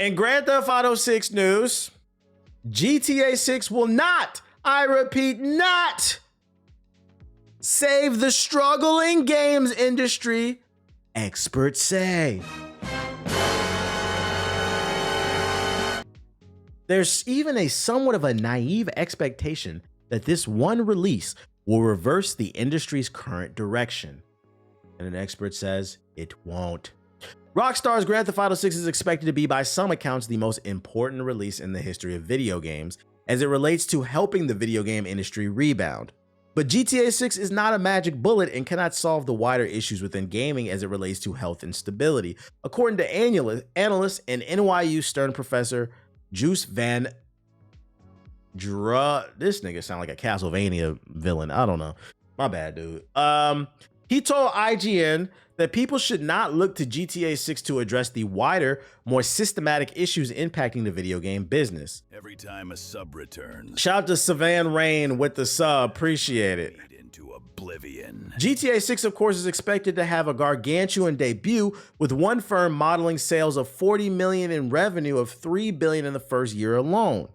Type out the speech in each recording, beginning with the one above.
In Grand Theft Auto 6 news, GTA 6 will not, I repeat, not save the struggling games industry, experts say. There's even a somewhat of a naive expectation that this one release will reverse the industry's current direction. And an expert says it won't. Rockstar's Grand Theft Auto 6 is expected to be, by some accounts, the most important release in the history of video games as it relates to helping the video game industry rebound. But GTA 6 is not a magic bullet and cannot solve the wider issues within gaming as it relates to health and stability, according to analyst and NYU Stern professor Juice Van this nigga sound like a Castlevania villain. I don't know. My bad, dude. He told IGN that people should not look to GTA 6 to address the wider, more systematic issues impacting the video game business. Every time a sub returns. Shout out to Savan Rain with the sub. Appreciate it. Into oblivion. GTA 6, of course, is expected to have a gargantuan debut, with one firm modeling sales of 40 million in revenue of 3 billion in the first year alone.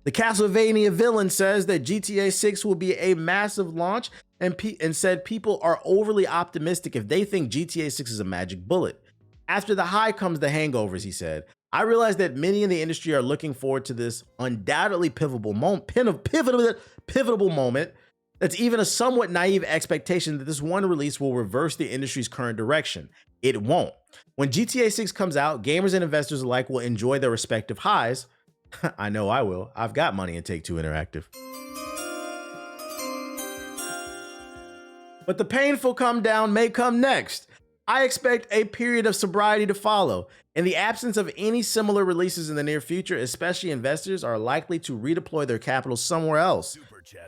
The Castlevania villain says that GTA 6 will be a massive launch and said people are overly optimistic if they think GTA 6 is a magic bullet. After the high comes the hangovers, he said. I realize that many in the industry are looking forward to this undoubtedly pivotal moment. That's even a somewhat naive expectation that this one release will reverse the industry's current direction. It won't. When GTA 6 comes out, gamers and investors alike will enjoy their respective highs. I know I will. I've got money in Take-Two Interactive. But the painful come down may come next. I expect a period of sobriety to follow. In the absence of any similar releases in the near future, especially investors are likely to redeploy their capital somewhere else,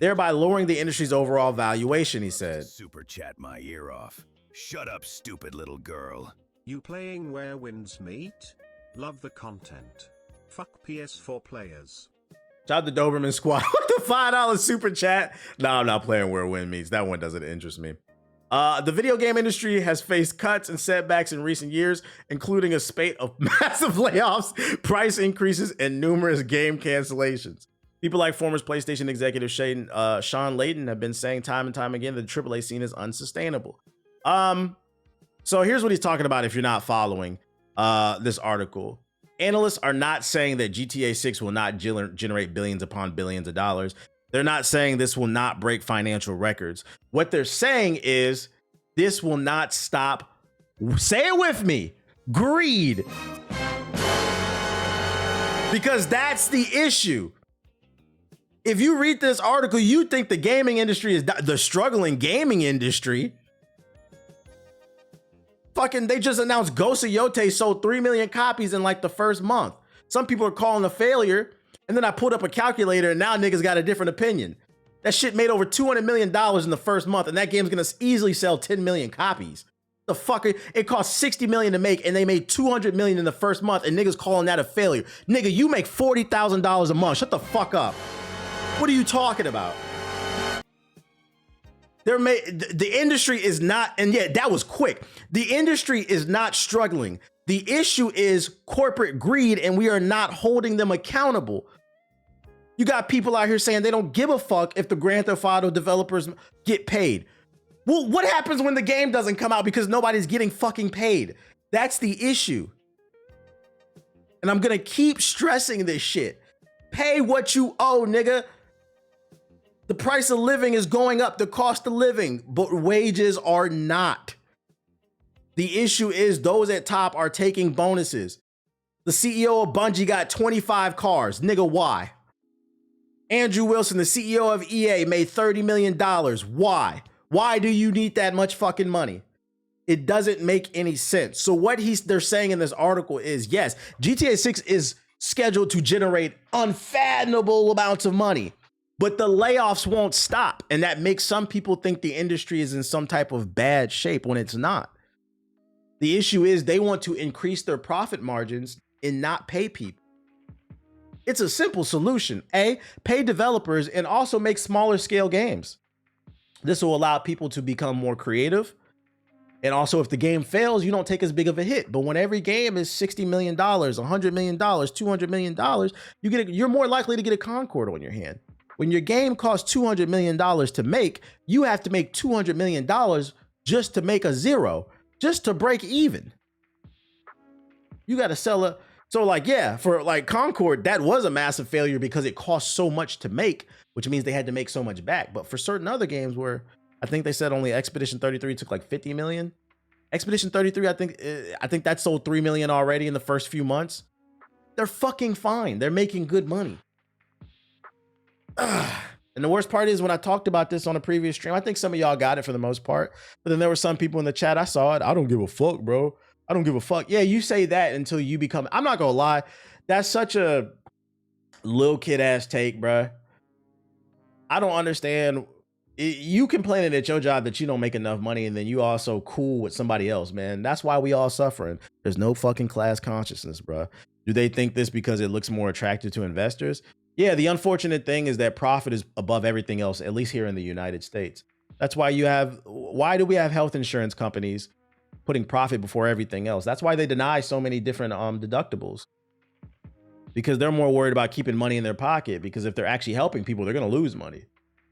thereby lowering the industry's overall valuation, he said. Super chat my ear off. Shut up, stupid little girl. You playing Where Winds Meet? Love the content. Fuck PS4 players. Shout out to Doberman Squad with the $5 super chat. No, I'm not playing Where Wind Meets. That one doesn't interest me. The video game industry has faced cuts and setbacks in recent years, including a spate of massive layoffs, price increases, and numerous game cancellations. People like former PlayStation executive Sean Layden have been saying time and time again that the AAA scene is unsustainable. So here's what he's talking about if you're not following this article. Analysts are not saying that GTA 6 will not generate billions upon billions of dollars. They're not saying this will not break financial records. What they're saying is this will not stop, say it with me, greed. Because that's the issue. If you read this article, you think the gaming industry is the struggling gaming industry. Fucking, they just announced Ghost of Yote sold 3 million copies in like the first month. Some people are calling a failure, and then I pulled up a calculator and now niggas got a different opinion. That shit made over $200 million in the first month, and that game's gonna easily sell 10 million copies. The fuck, it cost 60 million to make, and they made 200 million in the first month, and niggas calling that a failure. Nigga, you make $40,000 a month. Shut the fuck up. What are you talking about? The industry is not, and yeah, that was quick. The industry is not struggling. The issue is corporate greed, and we are not holding them accountable. You got people out here saying they don't give a fuck if the Grand Theft Auto developers get paid. Well, what happens when the game doesn't come out because nobody's getting fucking paid? That's the issue. And I'm gonna keep stressing this shit. Pay what you owe, nigga. The price of living is going up, the cost of living, but wages are not. The issue is those at top are taking bonuses. The CEO of Bungie got 25 cars. Nigga, why? Andrew Wilson, the CEO of EA, made $30 million. Why? Why do you need that much fucking money? It doesn't make any sense. So what they're saying in this article is, yes, GTA 6 is scheduled to generate unfathomable amounts of money, but the layoffs won't stop. And that makes some people think the industry is in some type of bad shape when it's not. The issue is they want to increase their profit margins and not pay people. It's a simple solution. A, pay developers and also make smaller scale games. This will allow people to become more creative And also, if the game fails, you don't take as big of a hit. But when every game is $60 million, $100 million, $200 million, you're more likely to get a Concord on your hand. When your game costs $200 million to make, you have to make $200 million just to make a zero, just to break even. You got to sell a. So like, yeah, for like Concord, that was a massive failure because it cost so much to make, which means they had to make so much back. But for certain other games where I think they said only Expedition 33 took like 50 million. Expedition 33, I think that sold 3 million already in the first few months. They're fucking fine. They're making good money. And the worst part is when I talked about this on a previous stream, I think some of y'all got it for the most part. But then there were some people in the chat, I saw it. I don't give a fuck, bro. I don't give a fuck. Yeah, you say that until you become, I'm not gonna lie. That's such a little kid ass take, bro. I don't understand. You complaining at your job that you don't make enough money and then you also cool with somebody else, man. That's why we all suffering. There's no fucking class consciousness, bro. Do they think this because it looks more attractive to investors? Yeah, the unfortunate thing is that profit is above everything else, at least here in the United States. That's why why do we have health insurance companies putting profit before everything else? That's why they deny so many different deductibles. Because they're more worried about keeping money in their pocket, because if they're actually helping people, they're going to lose money.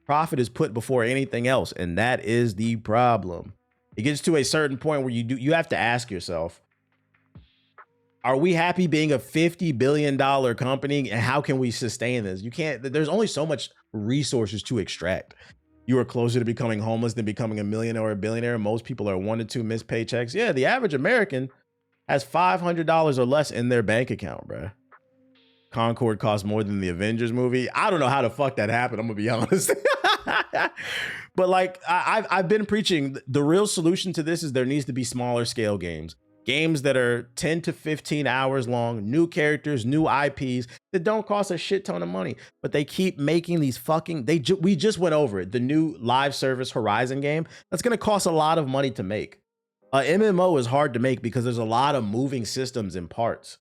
Profit is put before anything else, and that is the problem. It gets to a certain point where you have to ask yourself, are we happy being a $50 billion company, and how can we sustain this? You can't, there's only so much resources to extract. You are closer to becoming homeless than becoming a millionaire or a billionaire. Most people are 1 to 2 missed paychecks. Yeah, the average American has $500 or less in their bank account, bro. Concord costs more than the Avengers movie. I don't know how the fuck that happened. I'm gonna be honest. But like I've been preaching, the real solution to this is there needs to be smaller scale games. Games that are 10 to 15 hours long, new characters, new IPs that don't cost a shit ton of money, but they keep making these fucking, we just went over it. The new live service Horizon game, that's going to cost a lot of money to make. MMO is hard to make because there's a lot of moving systems and parts.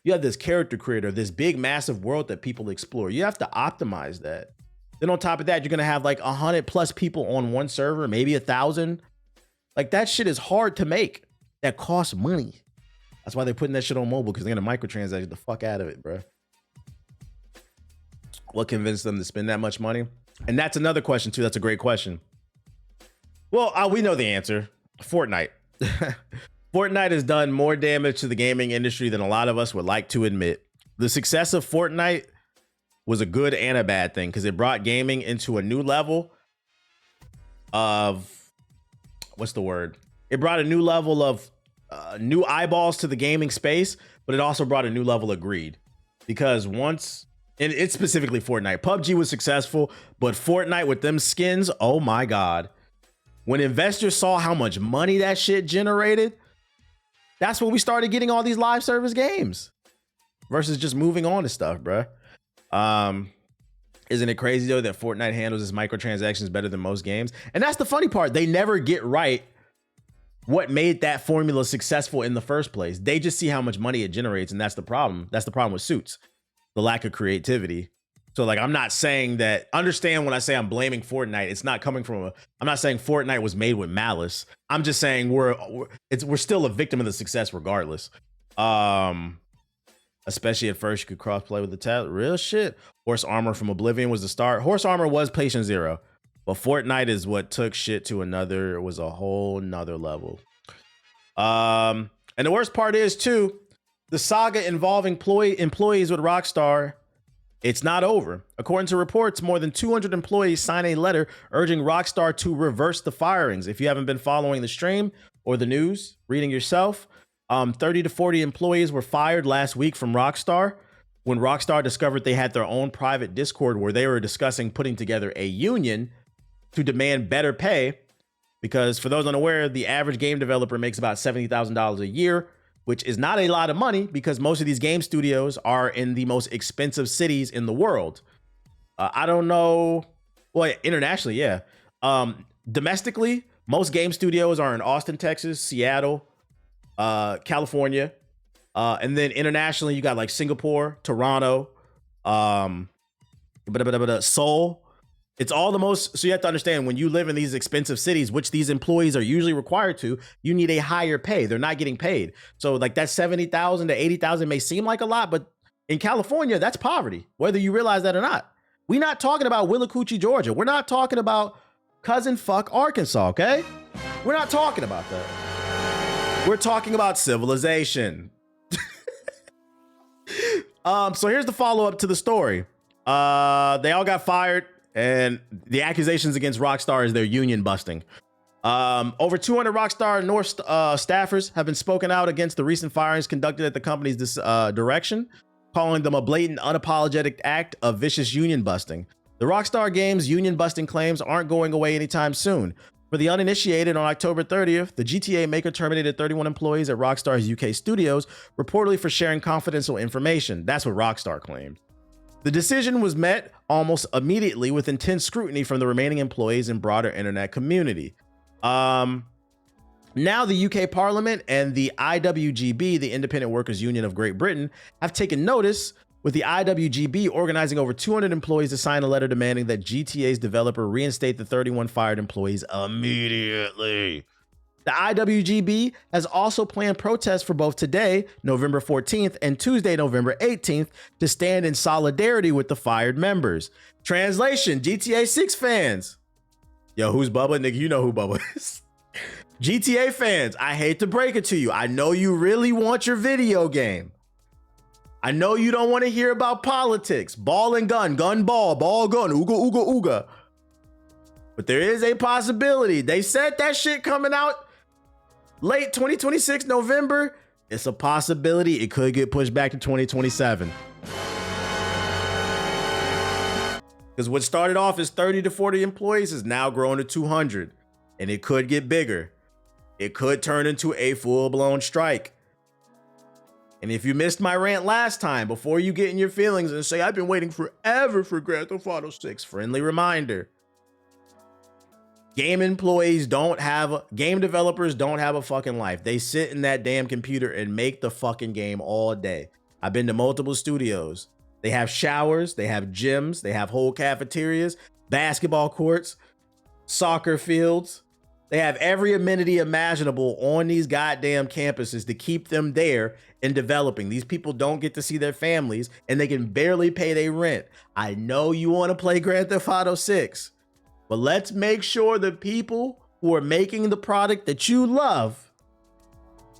You have this character creator, this big, massive world that people explore. You have to optimize that. Then on top of that, you're going to have like 100 plus people on one server, maybe 1,000. Like that shit is hard to make. That costs money. That's why they're putting that shit on mobile, because they're gonna microtransact the fuck out of it, bro. What convinced them to spend that much money? And that's another question too. That's a great question. Well, we know the answer. Fortnite. Fortnite has done more damage to the gaming industry than a lot of us would like to admit. The success of Fortnite was a good and a bad thing because it brought gaming into a new level of, what's the word? It brought a new level of new eyeballs to the gaming space, but it also brought a new level of greed. Because once, and it's specifically Fortnite, PUBG was successful, but Fortnite with them skins, oh my God. When investors saw how much money that shit generated, that's when we started getting all these live service games versus just moving on to stuff, bruh. Isn't it crazy though that Fortnite handles its microtransactions better than most games? And that's the funny part. They never get right what made that formula successful in the first place. They just see how much money it generates, and that's the problem. That's the problem with Suits, the lack of creativity. So like, I'm not saying that, understand when I say I'm blaming Fortnite, it's not coming from I'm not saying Fortnite was made with malice. I'm just saying we're still a victim of the success regardless. Especially at first you could crossplay with the tab. Real shit. Horse Armor from Oblivion was the start. Horse Armor was Patient Zero. But Fortnite is what took shit to another, was a whole nother level. And the worst part is too, the saga involving employees with Rockstar, it's not over. According to reports, more than 200 employees signed a letter urging Rockstar to reverse the firings. If you haven't been following the stream or the news, reading yourself, 30 to 40 employees were fired last week from Rockstar when Rockstar discovered they had their own private Discord where they were discussing putting together a union to demand better pay, because for those unaware, the average game developer makes about $70,000 a year, which is not a lot of money because most of these game studios are in the most expensive cities in the world. I don't know. Well, internationally, yeah. Domestically, most game studios are in Austin, Texas, Seattle, California. And then internationally, you got like Singapore, Toronto, Seoul. It's all the most. So you have to understand, when you live in these expensive cities, which these employees are usually required to, you need a higher pay. They're not getting paid. So like that 70,000 to 80,000 may seem like a lot, but in California, that's poverty, whether you realize that or not. We're not talking about Willacoochee, Georgia. We're not talking about cousin fuck Arkansas, okay? We're not talking about that. We're talking about civilization. So here's the follow-up to the story. They all got fired, and the accusations against Rockstar is their union busting. Over 200 Rockstar North staffers have been spoken out against the recent firings conducted at the company's direction, calling them a blatant, unapologetic act of vicious union busting. The Rockstar Games union busting claims aren't going away anytime soon. For the uninitiated, on October 30th, the GTA maker terminated 31 employees at Rockstar's UK studios, reportedly for sharing confidential information. That's what Rockstar claimed. The decision was met almost immediately with intense scrutiny from the remaining employees and broader internet community. Now the UK Parliament and the IWGB, the Independent Workers Union of Great Britain, have taken notice, with the IWGB organizing over 200 employees to sign a letter demanding that GTA's developer reinstate the 31 fired employees immediately. The IWGB has also planned protests for both today, November 14th, and Tuesday, November 18th, to stand in solidarity with the fired members. Translation, GTA 6 fans. Yo, who's Bubba? Nigga, you know who Bubba is. GTA fans, I hate to break it to you. I know you really want your video game. I know you don't want to hear about politics, ball and gun, gun ball, ball gun, ooga ooga ooga. But there is a possibility. They said that shit coming out late 2026, November. It's a possibility it could get pushed back to 2027. Because what started off as 30 to 40 employees is now grown to 200. And it could get bigger. It could turn into a full-blown strike. And if you missed my rant last time, before you get in your feelings and say, I've been waiting forever for Grand Theft Auto 6, friendly reminder. Game developers don't have a fucking life. They sit in that damn computer and make the fucking game all day. I've been to multiple studios. They have showers, they have gyms, they have whole cafeterias, basketball courts, soccer fields. They have every amenity imaginable on these goddamn campuses to keep them there and developing. These people don't get to see their families and they can barely pay their rent. I know you want to play Grand Theft Auto 6, but let's make sure the people who are making the product that you love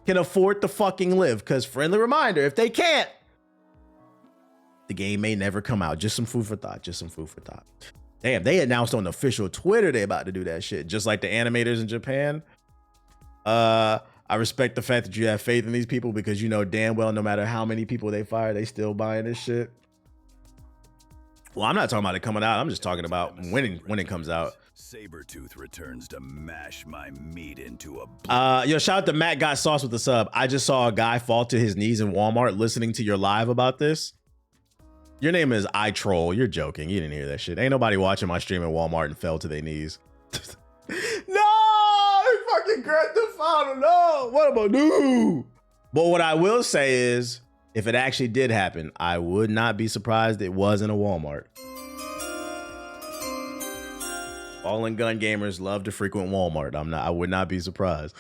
can afford to fucking live. Because friendly reminder, if they can't, the game may never come out. Just some food for thought. Just some food for thought. Damn, they announced on the official Twitter they about to do that shit, just like the animators in Japan. I respect the fact that you have faith in these people, because you know damn well no matter how many people they fire, they still buying this shit. Well, I'm not talking about it coming out. I'm just talking about when it comes out. Sabretooth returns to mash my meat into a... Yo, shout out to Matt Got Sauce with the sub. I just saw a guy fall to his knees in Walmart listening to your live about this. Your name is iTroll. You're joking. You didn't hear that shit. Ain't nobody watching my stream at Walmart and fell to their knees. No! Fucking Grand Theft Auto, no! What am I do? But what I will say is, if it actually did happen, I would not be surprised it wasn't a Walmart. Ball and gun gamers love to frequent Walmart. I would not be surprised.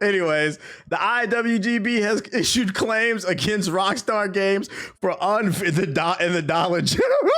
Anyways, the IWGB has issued claims against Rockstar Games for the Dollar General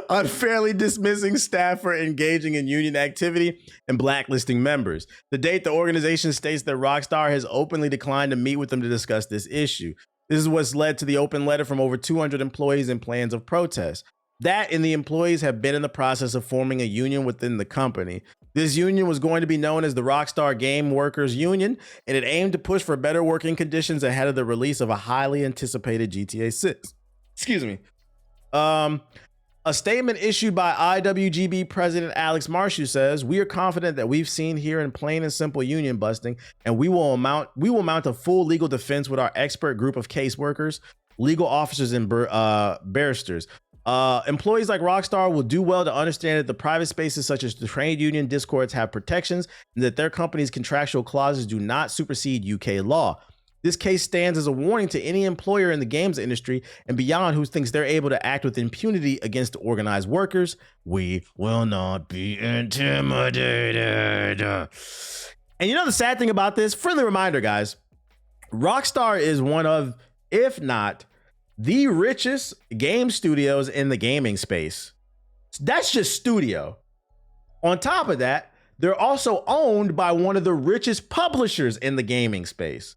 unfairly dismissing staff for engaging in union activity and blacklisting members. To date, the organization states that Rockstar has openly declined to meet with them to discuss this issue. This is what's led to the open letter from over 200 employees and plans of protest. That and the employees have been in the process of forming a union within the company. This union was going to be known as the Rockstar Game Workers Union, and it aimed to push for better working conditions ahead of the release of a highly anticipated GTA 6. Excuse me. A statement issued by IWGB President Alex Marshew says, "We are confident that we've seen here in plain and simple union busting, and we will mount a full legal defense with our expert group of caseworkers, legal officers, and barristers. Employees like Rockstar will do well to understand that the private spaces such as the trade union discords have protections and that their company's contractual clauses do not supersede UK law. This case stands as a warning to any employer in the games industry and beyond who thinks they're able to act with impunity against organized workers. We will not be intimidated. And you know the sad thing about this? Friendly reminder, guys. Rockstar is one of, if not the richest game studios in the gaming space. That's just studio. On top of that, they're also owned by one of the richest publishers in the gaming space.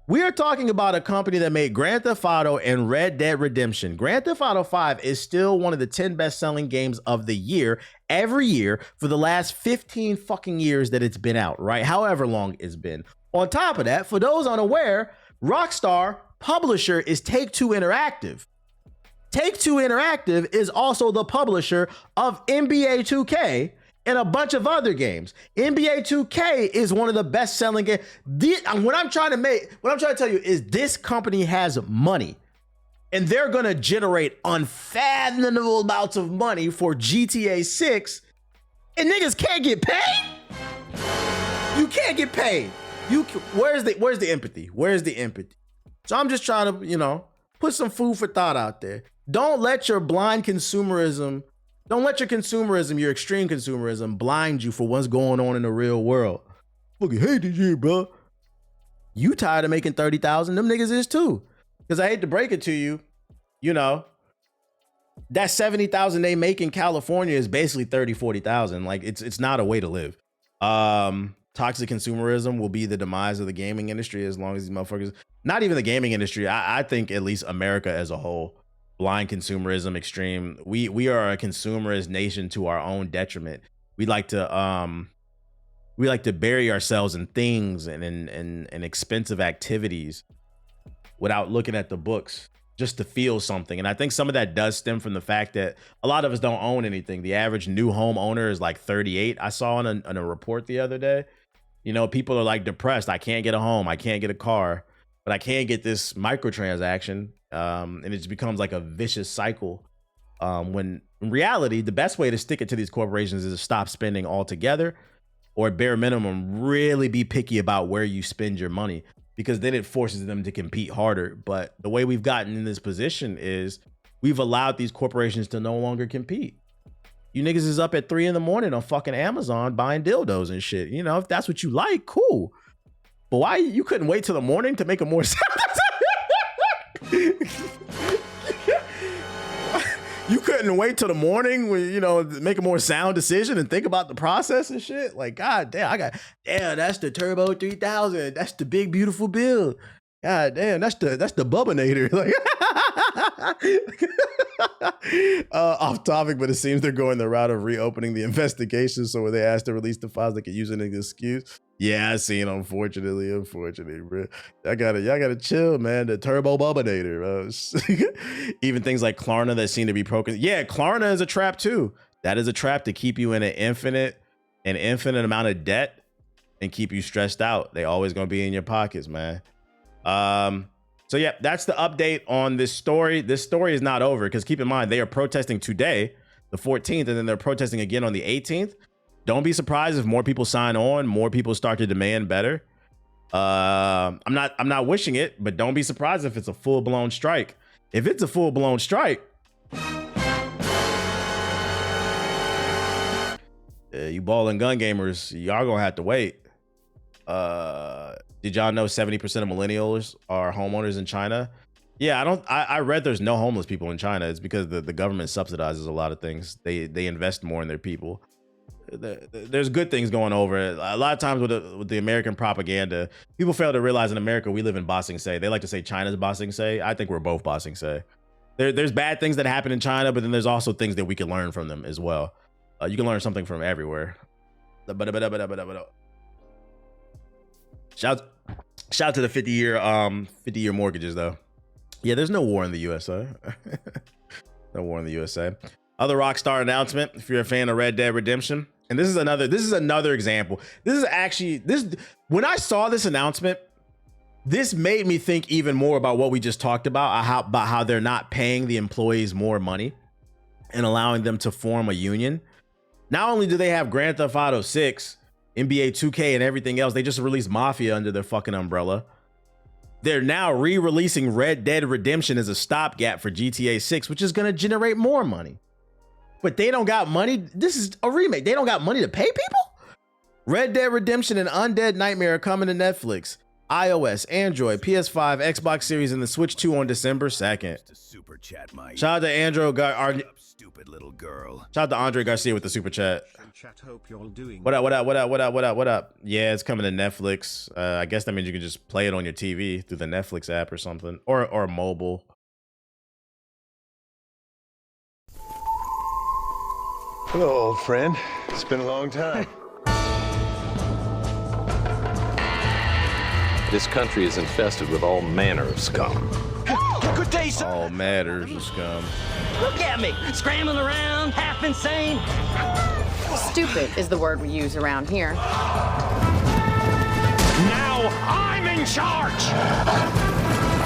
We are talking about a company that made Grand Theft Auto and Red Dead Redemption. Grand Theft Auto 5 is still one of the 10 best-selling games of the year every year for the last 15 fucking years that it's been out, right? However long it's been. On top of that, for those unaware, Rockstar publisher is Take-Two Interactive. Take-Two Interactive is also the publisher of NBA 2K and a bunch of other games. NBA 2K is one of the best-selling games. What I'm trying to tell you is this company has money, and they're gonna generate unfathomable amounts of money for GTA 6, and niggas can't get paid. You can't get paid. Where's the empathy? Where's the empathy? So I'm just trying to, put some food for thought out there. Don't let your blind consumerism. Don't let your extreme consumerism blind you for what's going on in the real world. Fucking hate this shit, bro. You tired of making 30,000? Them niggas is too. Because I hate to break it to you, that 70,000 they make in California is basically 30, 40,000. Like it's not a way to live. Toxic consumerism will be the demise of the gaming industry as long as these motherfuckers, not even the gaming industry. I think at least America as a whole. Blind consumerism, extreme. We are a consumerist nation to our own detriment. We like to bury ourselves in things and in expensive activities without looking at the books just to feel something. And I think some of that does stem from the fact that a lot of us don't own anything. The average new home owner is like 38. I saw on a report the other day. People are like depressed. I can't get a home. I can't get a car, but I can get this microtransaction. And it just becomes like a vicious cycle. When in reality, the best way to stick it to these corporations is to stop spending altogether, or at bare minimum, really be picky about where you spend your money, because then it forces them to compete harder. But the way we've gotten in this position is we've allowed these corporations to no longer compete. You niggas is up at 3 a.m. on fucking Amazon buying dildos and shit. If that's what you like, cool. But why you couldn't wait till the morning to make a more You couldn't wait till the morning when, make a more sound decision and think about the process and shit. Like, God damn, that's the Turbo 3000. That's the big, beautiful build. God damn, that's the Bubbinator. Like, off topic, but it seems they're going the route of reopening the investigation. So when they asked to release the files, they could use it as an excuse. Yeah, I seen. Unfortunately, bro. Y'all gotta chill, man. The Turbo Bubbinator, bro. Even things like Klarna that seem to be broken. Yeah, Klarna is a trap too. That is a trap to keep you in an infinite amount of debt and keep you stressed out. They always gonna be in your pockets, man. So yeah, that's the update on this story. This story is not over, because keep in mind, they are protesting today, the 14th, and then they're protesting again on the 18th. Don't be surprised if more people sign on, more people start to demand better. I'm not wishing it, but don't be surprised if it's a full-blown strike. If it's a full-blown strike, you ball and gun gamers, y'all gonna have to wait. Did y'all know 70% of millennials are homeowners in China? Yeah, I read there's no homeless people in China. It's because the government subsidizes a lot of things. They invest more in their people. There's good things going over it. A lot of times with the American propaganda, people fail to realize in America we live in Ba Sing Se. They like to say China's Ba Sing Se. I think we're both Ba Sing Se. There's bad things that happen in China, but then there's also things that we can learn from them as well. You can learn something from everywhere. Shout out to the 50-year mortgages though. Yeah, there's no war in the USA. No war in the USA. Other Rockstar announcement, if you're a fan of Red Dead Redemption, and this is another example. When I saw this announcement, this made me think even more about what we just talked about how they're not paying the employees more money and allowing them to form a union. Not only do they have Grand Theft Auto 6, NBA 2K, and everything else, they just released Mafia under their fucking umbrella. They're now re-releasing Red Dead Redemption as a stopgap for GTA 6, which is going to generate more money. But they don't got money. This is a remake. They don't got money to pay people? Red Dead Redemption and Undead Nightmare are coming to Netflix, iOS, Android, PS5, Xbox Series, and the Switch 2 on December 2nd. Super chat, Mike. Shout out to Stupid little girl. Shout out to Andre Garcia with the super chat. Hope you're doing What up? Yeah, it's coming to Netflix. I guess that means you can just play it on your TV through the Netflix app or something, or mobile. Hello, old friend. It's been a long time. This country is infested with all manner of scum. Good day, sir. All matters of scum. Look at me, scrambling around, half insane. Stupid is the word we use around here. Now I'm in charge.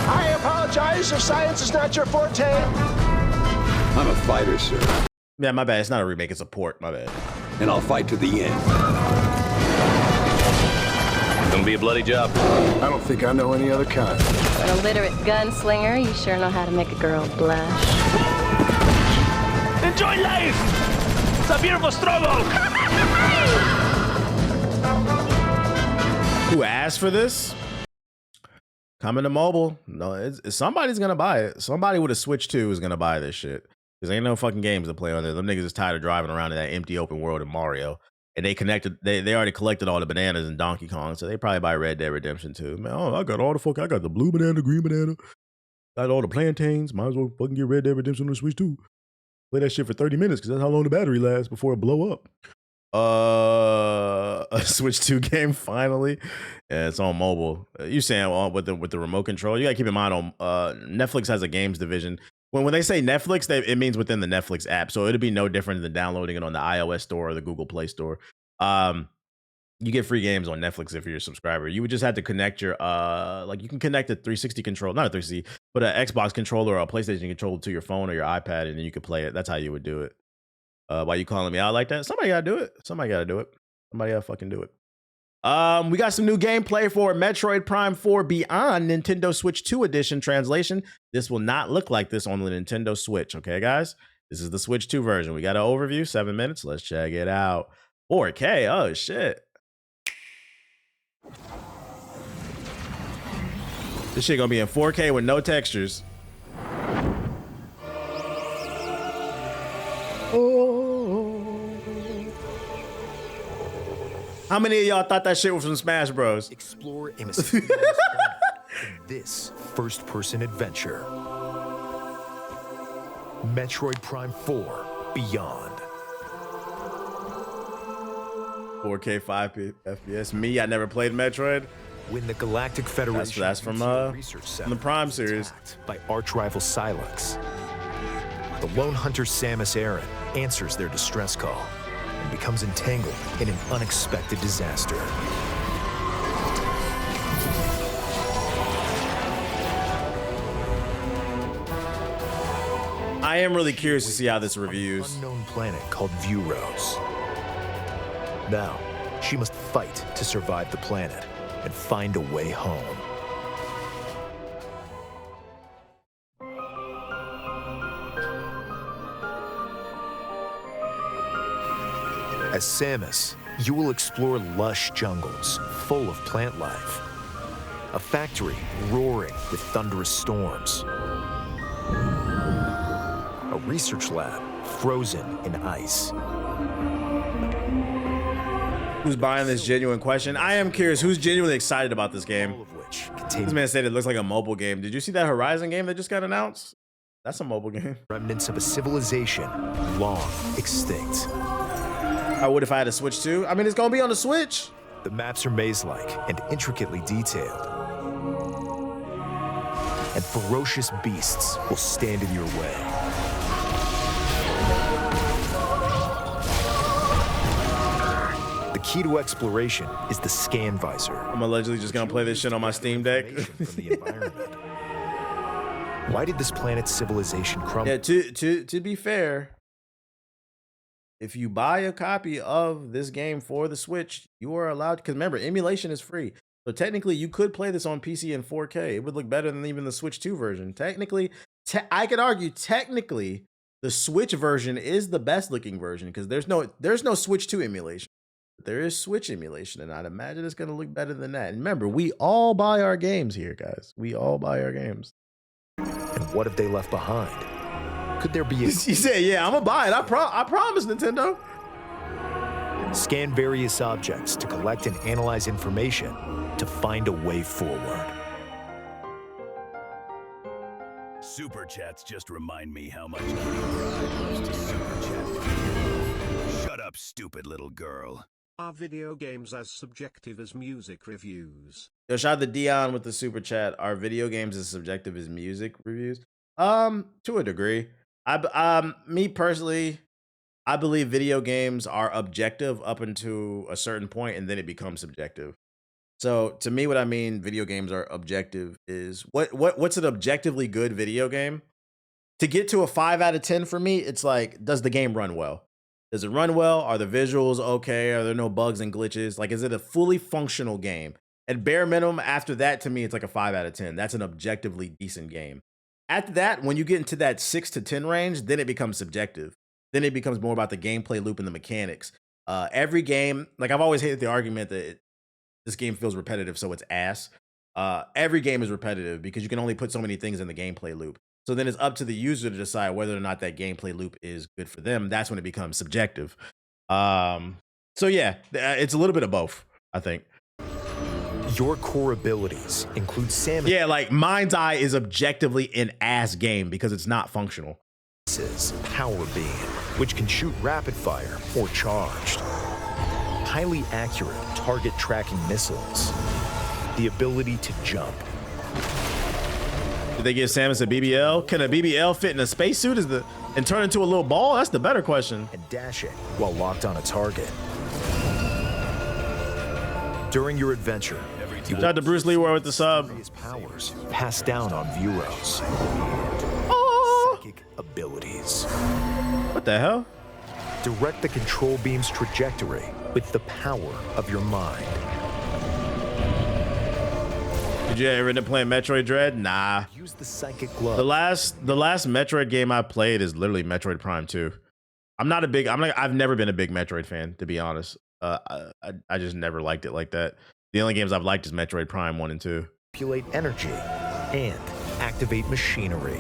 I apologize if science is not your forte. I'm a fighter, sir, Yeah, my bad. It's not a remake. It's a port. My bad. and I'll fight to the end. Gonna be a bloody job. I don't think I know any other kind. For an illiterate gunslinger, you sure know how to make a girl blush. Enjoy life! It's a beautiful struggle! Who asked for this? Coming to mobile. No, somebody's gonna buy it. Somebody with a Switch 2 is gonna buy this shit. Because ain't no fucking games to play on there. Them niggas is tired of driving around in that empty open world in Mario. And they already collected all the bananas in Donkey Kong, so they probably buy Red Dead Redemption too. Man, I got the blue banana, green banana, got all the plantains. Might as well fucking get Red Dead Redemption on the Switch too. Play that shit for 30 minutes because that's how long the battery lasts before it blow up. A Switch 2 game finally. Yeah, it's on mobile. You saying with the remote control? You gotta keep in mind on Netflix has a games division. When they say Netflix, it means within the Netflix app. So it'd be no different than downloading it on the iOS store or the Google Play Store. You get free games on Netflix if you're a subscriber. You would just have to connect your like you can connect a 360 control, not a 360, but an Xbox controller or a PlayStation controller to your phone or your iPad, and then you could play it. That's how you would do it. Why you calling me out like that? Somebody gotta do it. Somebody gotta fucking do it. We got some new gameplay for Metroid Prime 4 Beyond Nintendo Switch 2 Edition. Translation: this will not look like this on the Nintendo Switch. Okay, guys, this is the Switch 2 version. We got an overview, 7 minutes. Let's check it out. 4K. Oh shit. This shit gonna be in 4K with no textures. How many of y'all thought that shit was from Smash Bros? Explore a mysterious planet in this first-person adventure. Metroid Prime 4 Beyond. 4K 5 FPS. Me, I never played Metroid. When the Galactic Federation That's from Research from the Prime series. by arch-rival Silex, the lone hunter Samus Aran answers their distress call and becomes entangled in an unexpected disaster. I am really curious to see how this reviews. An unknown planet called Vuros. Now, she must fight to survive the planet and find a way home. As Samus, you will explore lush jungles full of plant life. A factory roaring with thunderous storms. A research lab frozen in ice. Who's buying this genuine question? I am curious. Who's genuinely excited about this game? All of which contain This man said it looks like a mobile game. Did you see that Horizon game that just got announced? That's a mobile game. remnants of a civilization long extinct. I would if I had a Switch too. I mean, it's gonna be on the Switch. The maps are maze-like and intricately detailed. And ferocious beasts will stand in your way. The key to exploration is the scan visor. I'm allegedly just gonna play this shit on my Steam Deck. Information from the environment. Why did this planet's civilization crumble? Yeah, to be fair, if you buy a copy of this game for the Switch, you are allowed, because remember, emulation is free. So technically, you could play this on PC in 4K. It would look better than even the Switch 2 version. Technically, I could argue technically the Switch version is the best looking version because there's no Switch 2 emulation. But there is Switch emulation, and I'd imagine it's going to look better than that. And remember, we all buy our games here, guys. We all buy our games. And what have they left behind? Could there be a... He said, yeah, I'm going to buy it. I promise, Nintendo. Scan various objects to collect and analyze information to find a way forward. Super chats just remind me how much Kitty Pryde loves to super chat. Shut up, stupid little girl. Are video games as subjective as music reviews? Yo, shout out to Dion with the super chat. Are video games as subjective as music reviews? To a degree. Me personally, I believe video games are objective up until a certain point, and then it becomes subjective. So to me, what I mean, video games are objective is what's an objectively good video game? To get to a 5 out of 10 for me, it's like, does the game run well? Does it run well? Are the visuals okay? Are there no bugs and glitches? Like, is it a fully functional game? At bare minimum, after that, to me, it's like a 5 out of 10. That's an objectively decent game. After that, when you get into that 6 to 10 range, then it becomes subjective. Then it becomes more about the gameplay loop and the mechanics. Every game, like I've always hated the argument that this game feels repetitive, so it's ass. Every game is repetitive because you can only put so many things in the gameplay loop. So then it's up to the user to decide whether or not that gameplay loop is good for them. That's when it becomes subjective. So yeah, it's a little bit of both, I think. Your core abilities include Samus. Yeah, like Mind's Eye is objectively an ass game because it's not functional. Power Beam, which can shoot rapid fire or charged. Highly accurate target tracking missiles. The ability to jump. Did they give Samus a BBL? Can a BBL fit in a spacesuit and turn into a little ball? That's the better question. And dashing while locked on a target. During your adventure, shout out to Bruce Leroy with the sub. Powers passed down on Vuros. Psychic abilities. What the hell? Direct the control beam's trajectory with the power of your mind. Did you ever end up playing Metroid Dread? Nah. Use the psychic glove. The last Metroid game I played is literally Metroid Prime 2. I've never been a big Metroid fan, to be honest. I just never liked it like that. The only games I've liked is Metroid Prime 1 and 2. Manipulate energy and activate machinery.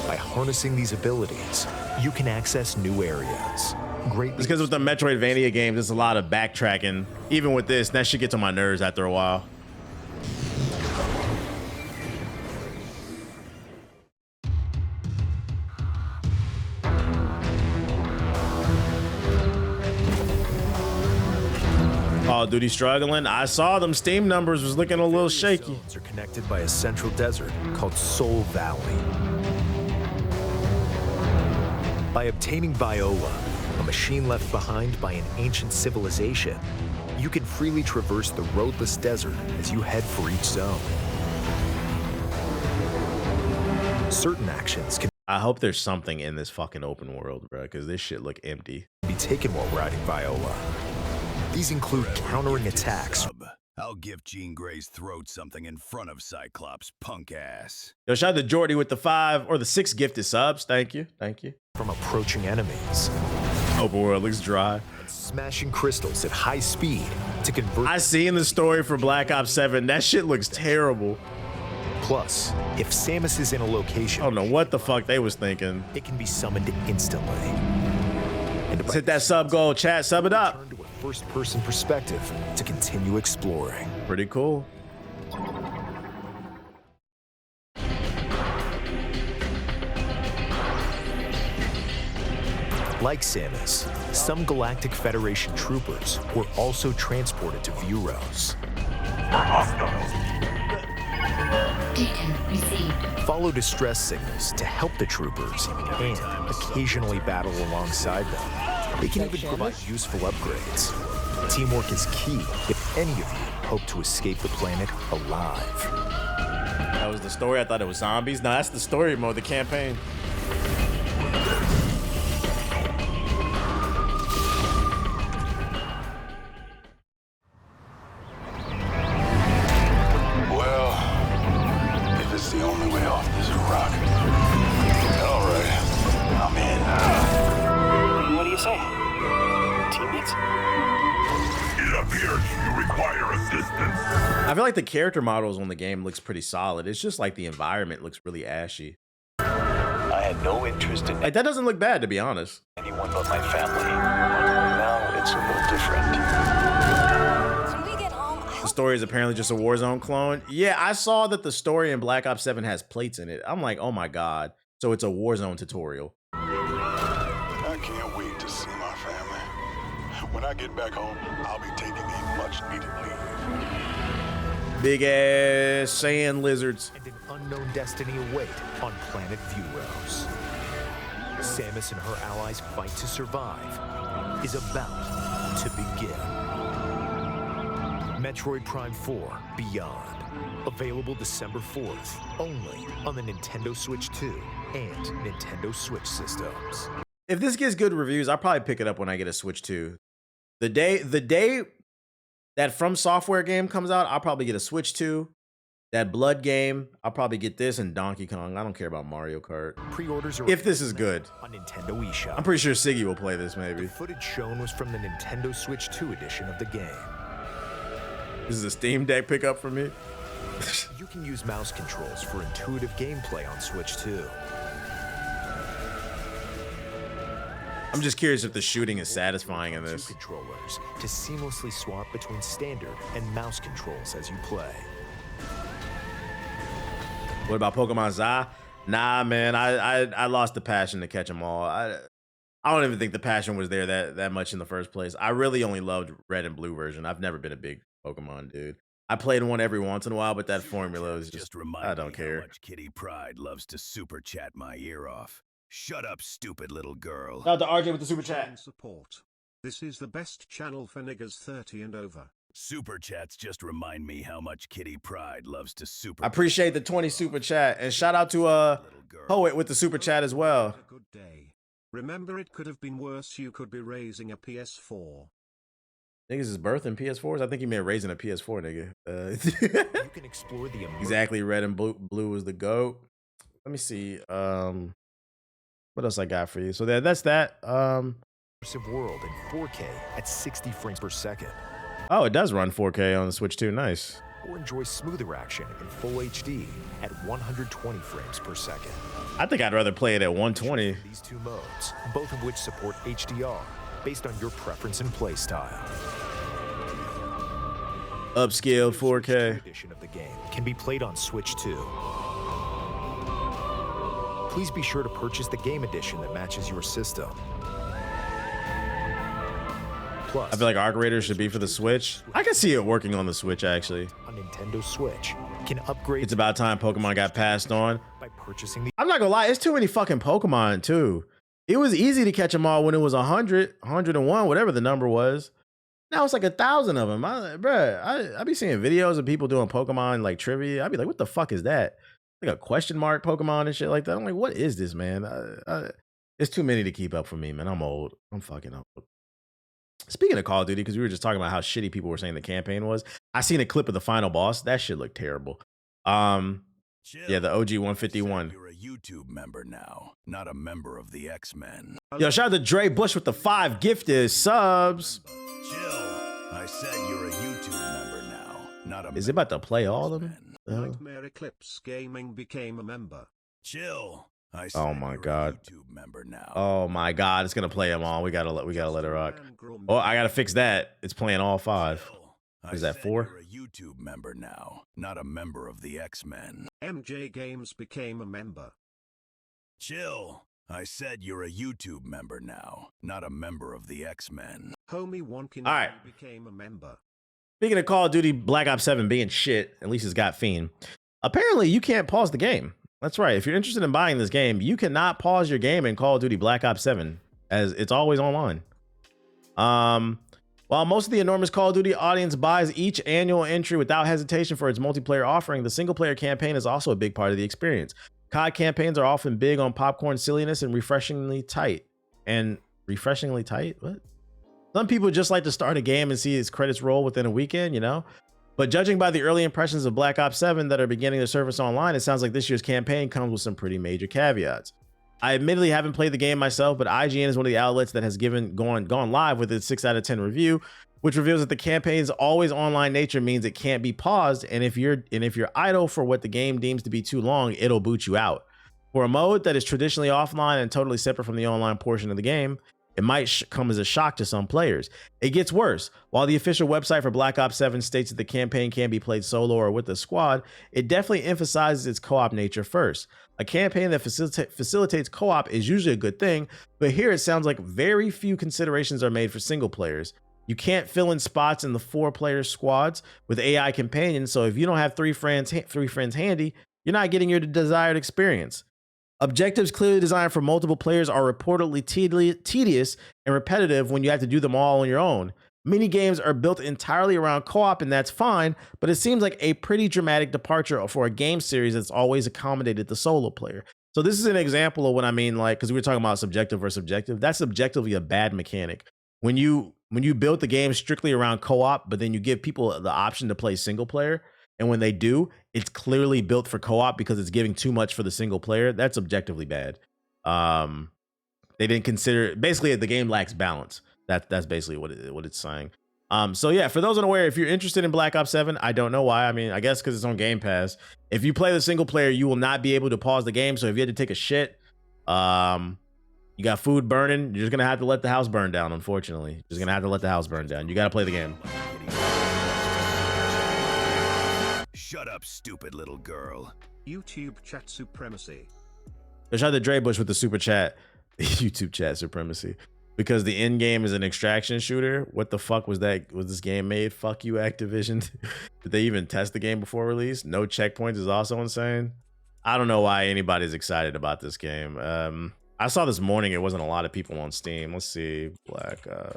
By harnessing these abilities, you can access new areas. It's because with the Metroidvania games, it's a lot of backtracking. Even with this, that shit gets on my nerves after a while. Call of Duty struggling. I saw them Steam numbers was looking a little shaky. Zones are connected by a central desert called Soul Valley. By obtaining Viola, a machine left behind by an ancient civilization, you can freely traverse the roadless desert as you head for each zone. Certain actions can I hope there's something in this fucking open world, bro, because this shit look empty. Be taken while riding Viola. These include countering attacks. I'll give Jean Grey's throat something in front of Cyclops' punk ass. Yo, shout out to Jordy with the 5 or the 6 gifted subs. Thank you. Thank you. From approaching enemies. Open world looks dry. And smashing crystals at high speed to convert. I seen the story for Black Ops 7. That shit looks terrible. Plus, if Samus is in a location, I don't know what the fuck they was thinking. It can be summoned instantly. And let's hit that sub goal, chat. Sub it up. Turn to a first-person perspective to continue exploring. Pretty cool. Like Samus, some Galactic Federation troopers were also transported to Vuros. Data received. Follow distress signals to help the troopers and occasionally battle alongside them. They can even provide useful upgrades. Teamwork is key if any of you hope to escape the planet alive. That was the story? I thought it was zombies. No, that's the story mode, the campaign. feel like the character models on the game looks pretty solid. It's just like the environment looks really ashy. I had no interest in Like that doesn't look bad, to be honest. anyone but my family. Now it's a little different. The story is apparently just a Warzone clone. Yeah, I saw that the story in Black Ops 7 has plates in it. I'm like, oh my God. So it's a Warzone tutorial. I can't wait to see my family. When I get back home, I'll be taking a much needed leave. Big ass sand lizards. And an unknown destiny await on planet Vuros. Samus and her allies' fight to survive is about to begin. Metroid Prime 4 Beyond. Available December 4th, only on the Nintendo Switch 2 and Nintendo Switch systems. If this gets good reviews, I'll probably pick it up when I get a Switch 2. The day that From Software game comes out, I'll probably get a Switch 2. That Blood game, I'll probably get this and Donkey Kong. I don't care about Mario Kart. Pre-orders are if this is good on Nintendo eShop. I'm pretty sure Siggy will play this maybe. The footage shown was from the Nintendo Switch 2 edition of the game. This is a Steam Deck pickup for me. You can use mouse controls for intuitive gameplay on Switch 2. I'm just curious if the shooting is satisfying in this. Two controllers to seamlessly swap between standard and mouse controls as you play. What about Pokemon Za? Nah, man, I lost the passion to catch them all. I don't even think the passion was there that much in the first place. I really only loved Red and Blue version. I've never been a big Pokemon dude. I played one every once in a while, but that formula is just I don't care. How much Kitty Pride loves to super chat my ear off. Shut up, stupid little girl. Shout out to RJ with the super chat. Support. This is the best channel for niggas 30 and over. Super chats just remind me how much Kitty Pride loves to super. I appreciate the 20 super chat, and shout out to Poet with the super chat as well. A good day. Remember, it could have been worse. You could be raising a PS4. Niggas is birthing PS4s. I think he meant raising a PS4, nigga. You can explore the exactly. Red and blue is the GOAT. Let me see. What else I got for you? So that's that. Immersive world in 4K at 60 frames per second. Oh, it does run 4K on the Switch too. Nice. Or enjoy smoother action in full HD at 120 frames per second. I think I'd rather play it at 120. These two modes, both of which support HDR, based on your preference and play style. Upscaled 4K. Edition of the game can be played on Switch 2. Please be sure to purchase the game edition that matches your system. Plus, I feel like Arc Raiders should be for the Switch. I can see it working on the Switch actually. On Nintendo Switch, can upgrade. It's about time Pokemon got passed on. By purchasing the. I'm not gonna lie, it's too many fucking Pokemon too. It was easy to catch them all when it was 100, 101, whatever the number was. Now it's like 1,000 of them. I be seeing videos of people doing Pokemon like trivia. I'd be like, what the fuck is that? Like a question mark Pokemon and shit like that. I'm like, what is this, man? It's too many to keep up for me, man. I'm old. I'm fucking old. Speaking of Call of Duty, because we were just talking about how shitty people were saying the campaign was, I seen a clip of the final boss. That shit looked terrible. Yeah, the OG 151. You're a YouTube member now, not a member of the X-Men. Yo, shout out to Dre Bush with the 5 gifted subs. Chill. I said you're a YouTube member now, not a. Is it about to play all of them? Nightmare Eclipse Gaming became a member. Chill. I said oh my god. YouTube member now. Oh my god, it's gonna play them all. We gotta let it rock. Oh, I gotta fix that. It's playing all 5. Is that 4? You're a YouTube member now, not a member of the X-Men. MJ Games became a member. Chill. I said you're a YouTube member now, not a member of the X-Men. Homie Wonkin all right. became a member. Speaking of Call of Duty Black Ops 7 being shit, at least it's got Fiend. Apparently, you can't pause the game. That's right. If you're interested in buying this game, you cannot pause your game in Call of Duty Black Ops 7, as it's always online. While most of the enormous Call of Duty audience buys each annual entry without hesitation for its multiplayer offering, the single-player campaign is also a big part of the experience. COD campaigns are often big on popcorn silliness and refreshingly tight. What? Some people just like to start a game and see its credits roll within a weekend, you know? But judging by the early impressions of Black Ops 7 that are beginning to surface online, it sounds like this year's campaign comes with some pretty major caveats. I admittedly haven't played the game myself, but IGN is one of the outlets that has gone live with its 6 out of 10 review. which reveals that the campaign's always online nature means it can't be paused, and if you're idle for what the game deems to be too long, it'll boot you out. For a mode that is traditionally offline and totally separate from the online portion of the game, it might come as a shock to some players. It gets worse. While the official website for Black Ops 7 states that the campaign can be played solo or with a squad, it definitely emphasizes its co-op nature first. A campaign that facilitates co-op is usually a good thing, but here it sounds like very few considerations are made for single players. You can't fill in spots in the 4-player squads with AI companions, so if you don't have three friends handy, you're not getting your desired experience. Objectives clearly designed for multiple players are reportedly tedious and repetitive when you have to do them all on your own. Mini games are built entirely around co-op, and that's fine, but it seems like a pretty dramatic departure for a game series that's always accommodated the solo player. So this is an example of what I mean, like, because we were talking about subjective versus objective. That's objectively a bad mechanic. When you build the game strictly around co-op, but then you give people the option to play single player, and when they do, it's clearly built for co-op because it's giving too much for the single player. That's objectively bad. They didn't consider, basically the game lacks balance. That's basically what it's saying. So yeah, for those unaware, if you're interested in Black Ops 7, I don't know why. I mean, I guess because it's on Game Pass. If you play the single player, you will not be able to pause the game. So if you had to take a shit, you got food burning, you're just gonna have to let the house burn down. Unfortunately, just gonna have to let the house burn down. You got to play the game. Shut up, stupid little girl. YouTube chat supremacy. Shout out to Dre Bush with the super chat. YouTube chat supremacy. Because the end game is an extraction shooter. What the fuck was that? Was this game made? Fuck you, Activision. Did they even test the game before release? No checkpoints is also insane. I don't know why anybody's excited about this game. I saw this morning it wasn't a lot of people on Steam. Let's see. Black the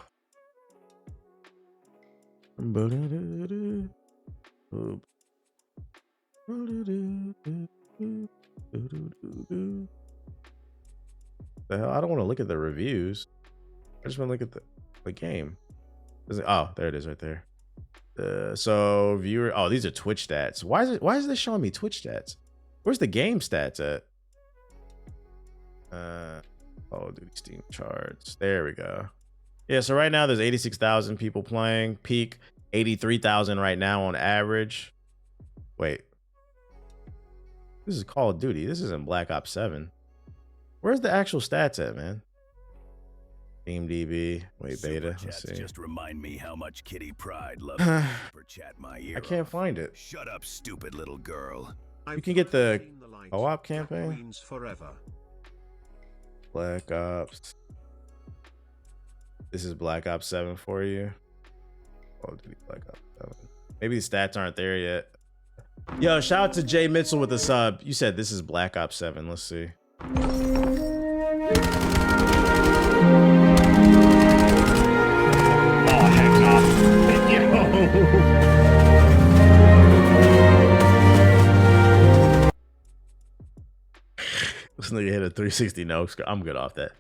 hell? I don't want to look at the reviews. I just want to look at the game. Oh, there it is right there. So viewer, oh, these are Twitch stats. Why is this showing me Twitch stats? Where's the game stats at? Oh, dude, Steam charts. There we go. Yeah, so right now there's 86,000 people playing. Peak 83,000 right now on average. Wait. This is Call of Duty. This isn't Black Ops 7. Where's the actual stats at, man? TeamDB. Wait, beta. Let's see. Just remind me how much Kitty Pride loves Super Chat my ear. I can't find it. Shut up, stupid little girl. You can get the co-op campaign. Forever. Black Ops. This is Black Ops 7 for you. Oh, dude, Black Ops 7. Maybe the stats aren't there yet. Yo, shout out to Jay Mitchell with the sub. You said this is Black Ops 7. Let's see. Oh, heck no. Yo. This nigga hit a 360 no. I'm good off that.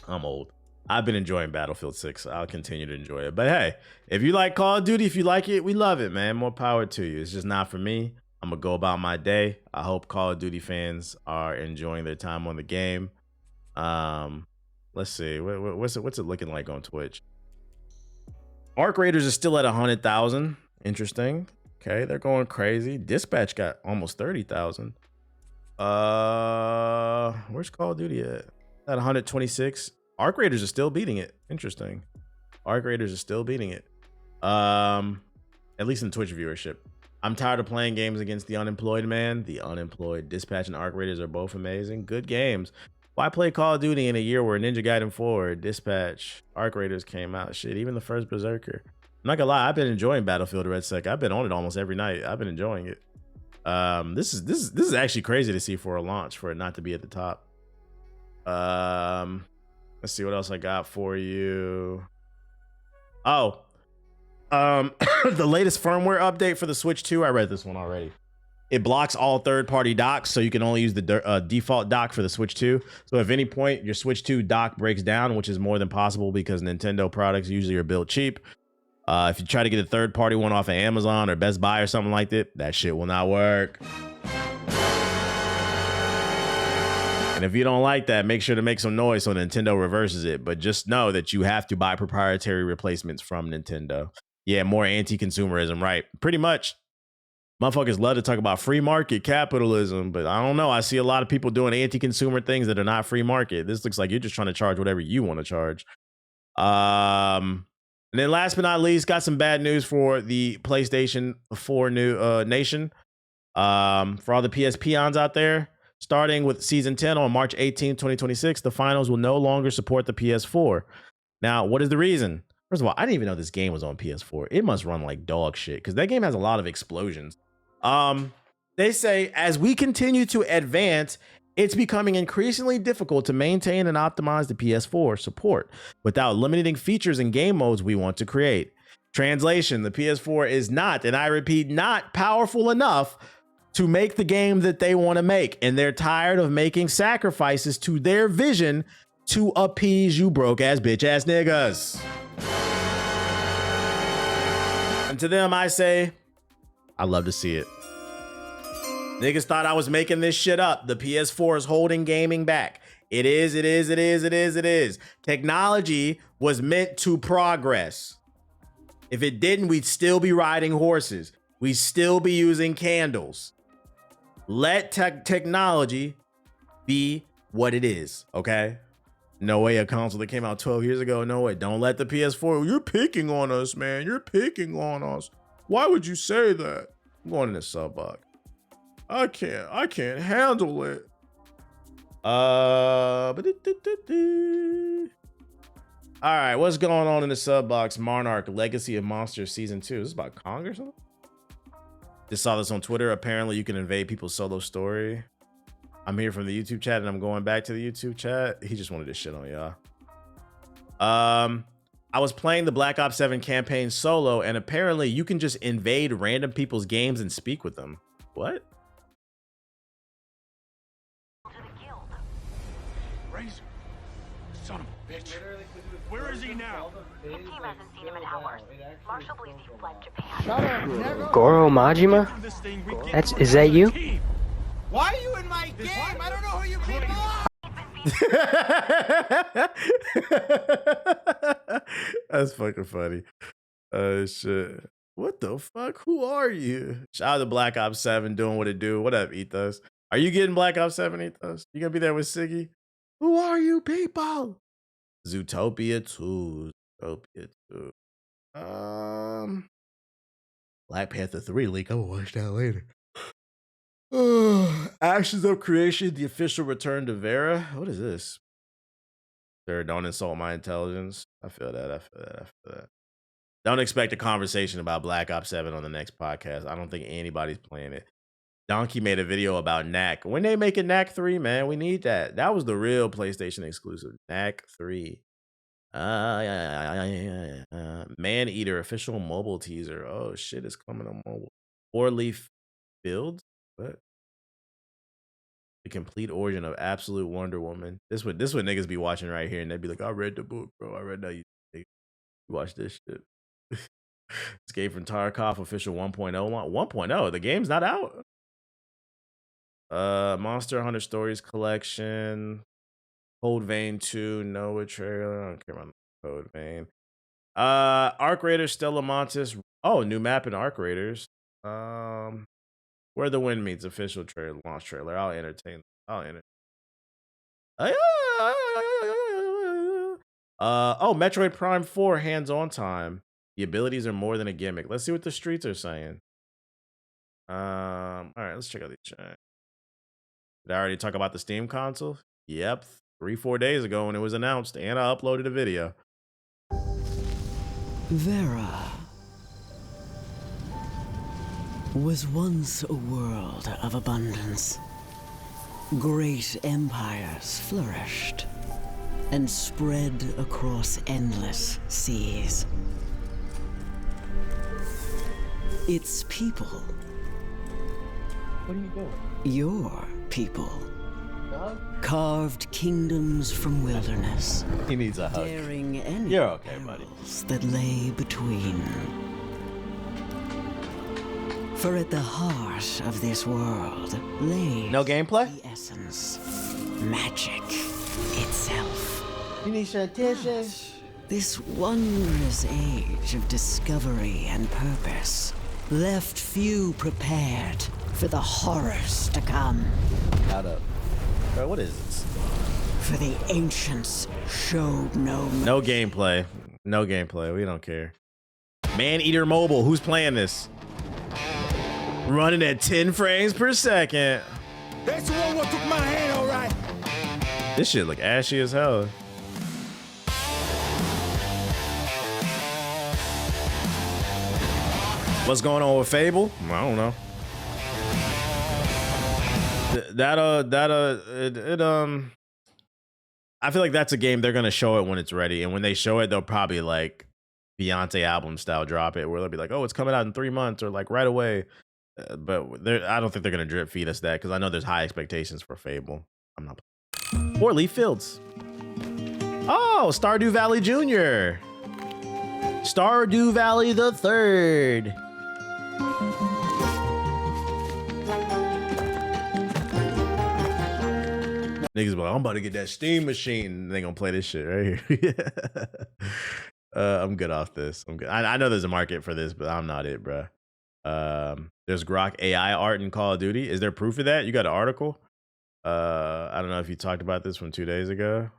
I'm old. I've been enjoying Battlefield 6. I'll continue to enjoy it. But hey, if you like Call of Duty, if you like it, we love it, man. More power to you. It's just not for me. I'm going to go about my day. I hope Call of Duty fans are enjoying their time on the game. Let's see. What's it looking like on Twitch? Arc Raiders is still at 100,000. Interesting. Okay, they're going crazy. Dispatch got almost 30,000. Where's Call of Duty at? At 126. Arc Raiders are still beating it. Interesting. Arc Raiders are still beating it. At least in Twitch viewership. I'm tired of playing games against the unemployed, man. The unemployed. Dispatch and Arc Raiders are both amazing. Good games. Why play Call of Duty in a year where Ninja Gaiden 4, Dispatch, Arc Raiders came out? Shit, even the first Berserker. I'm not gonna lie, I've been enjoying Battlefield Red Sec. I've been on it almost every night. I've been enjoying it. This is actually crazy to see for a launch, for it not to be at the top. Let's see what else I got for you. Oh, the latest firmware update for the Switch 2. I read this one already. It blocks all third-party docks, so you can only use the default dock for the Switch 2. So if at any point your Switch 2 dock breaks down, which is more than possible because Nintendo products usually are built cheap, if you try to get a third-party one off of Amazon or Best Buy or something like that shit will not work. And if you don't like that, make sure to make some noise so Nintendo reverses it. But just know that you have to buy proprietary replacements from Nintendo. Yeah, more anti-consumerism, right? Pretty much. Motherfuckers love to talk about free market capitalism, but I don't know. I see a lot of people doing anti-consumer things that are not free market. This looks like you're just trying to charge whatever you want to charge. And then last but not least, got some bad news for the PlayStation 4 new nation. For all the PS peons out there, starting with Season 10 on March 18, 2026, the finals will no longer support the PS4. Now, what is the reason? First of all, I didn't even know this game was on PS4. It must run like dog shit because that game has a lot of explosions. They say as we continue to advance, it's becoming increasingly difficult to maintain and optimize the PS4 support without limiting features and game modes we want to create. Translation, the PS4 is not, and I repeat, not powerful enough to make the game that they want to make, and they're tired of making sacrifices to their vision to appease you broke ass bitch ass niggas. And to them I say, I love to see it. Niggas thought I was making this shit up. The PS4 is holding gaming back. It is. Technology was meant to progress. If it didn't, we'd still be riding horses. We'd still be using candles. Let technology be what it is, okay? No way a console that came out 12 years ago. No way. Don't let the PS4. You're picking on us, man. You're picking on us. Why would you say that? I'm going in the sub box. I can't handle it. All right, what's going on in the sub box? Monarch Legacy of Monsters Season 2. This is about Kong or something? Just saw this on Twitter. Apparently you can invade people's solo story. I'm here from the YouTube chat and I'm going back to the YouTube chat. He just wanted to shit on y'all. I was playing the Black Ops 7 campaign solo and apparently you can just invade random people's games and speak with them. What? Razor. Son of a bitch. Where is he now? The team hasn't seen him in hours. Marshall believes he fled Japan. Goro Majima? Is that you? Why are you in my game? I don't know who you people are. That's fucking funny. Shit. What the fuck? Who are you? Shout out to Black Ops 7 doing what it do. What up, Ethos? Are you getting Black Ops 7, Ethos? You gonna be there with Siggy? Who are you people? Zootopia 2. Zootopia 2. Black Panther 3 leak. I'm gonna watch that later. Actions of Creation, the official return to Vera. What is this? Sir, don't insult my intelligence. I feel that. Don't expect a conversation about Black Ops 7 on the next podcast. I don't think anybody's playing it. Donkey made a video about Knack. When they make a Knack 3, man, we need that. That was the real PlayStation exclusive. Knack 3. Man Eater, official mobile teaser. Oh, shit, it's coming on mobile. 4-leaf builds? What? The complete origin of Absolute Wonder Woman. This what niggas be watching right here, and they'd be like, I read the book, bro. I read that. You watch this shit. Escape from Tarkov official 1.0. 1.0. The game's not out. Monster Hunter Stories collection. Code Vein 2. Noah trailer. I don't care about Code Vein. Arc Raiders Stella Montis. Oh, new map in Arc Raiders. Where the Wind Meets official trailer, launch trailer. I'll entertain. Oh, Metroid Prime 4 hands-on time. The abilities are more than a gimmick. Let's see what the streets are saying. All right, let's check out the chat. Did I already talk about the Steam console? Yep, 3-4 days ago when it was announced, and I uploaded a video. Vera was once a world of abundance. Great empires flourished and spread across endless seas. Its people. What are you doing? Your people. Carved kingdoms from wilderness. He needs a hug. Daring any You're okay, buddy. That lay between. For at the heart of this world lay no gameplay? The essence, magic itself. You need some attention. This wondrous age of discovery and purpose left few prepared for the horrors to come. Hold up. Bro, what is this? For the ancients showed no gameplay. No gameplay. We don't care. Maneater Mobile. Who's playing this? Running at 10 frames per second. That's the one what took my hand, all right. This shit look ashy as hell. What's going on with Fable? I don't know. I feel like that's a game they're gonna show it when it's ready, and when they show it, they'll probably like Beyonce album style drop it, where they'll be like, "Oh, it's coming out in 3 months," or like right away. But I don't think they're gonna drip feed us that, because I know there's high expectations for Fable. I'm not. Or Leaf Fields. Oh, Stardew Valley Jr. Stardew Valley the Third. Niggas be like, I'm about to get that Steam machine. They gonna play this shit right here. I'm good off this. I'm good. I know there's a market for this, but I'm not it, bro. There's Grok AI art in Call of Duty. Is there proof of that? You got an article? I don't know if you talked about this from 2 days ago.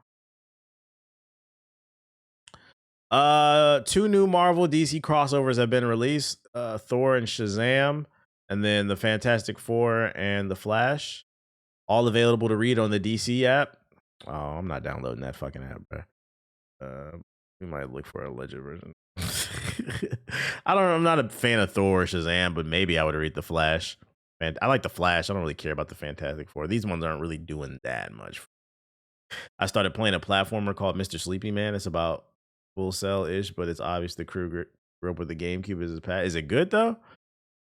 2 new Marvel DC crossovers have been released. Thor and Shazam, and then the Fantastic Four and the Flash. All available to read on the DC app. Oh, I'm not downloading that fucking app, bro. We might look for a legit version. I'm not a fan of Thor or Shazam, but maybe I would read the Flash. And I like the Flash. I don't really care about the Fantastic Four. These ones aren't really doing that much. I started playing a platformer called Mr. Sleepy Man. It's about Full Cell-ish, but it's obvious the crew grew up with the GameCube as his past. Is it good though?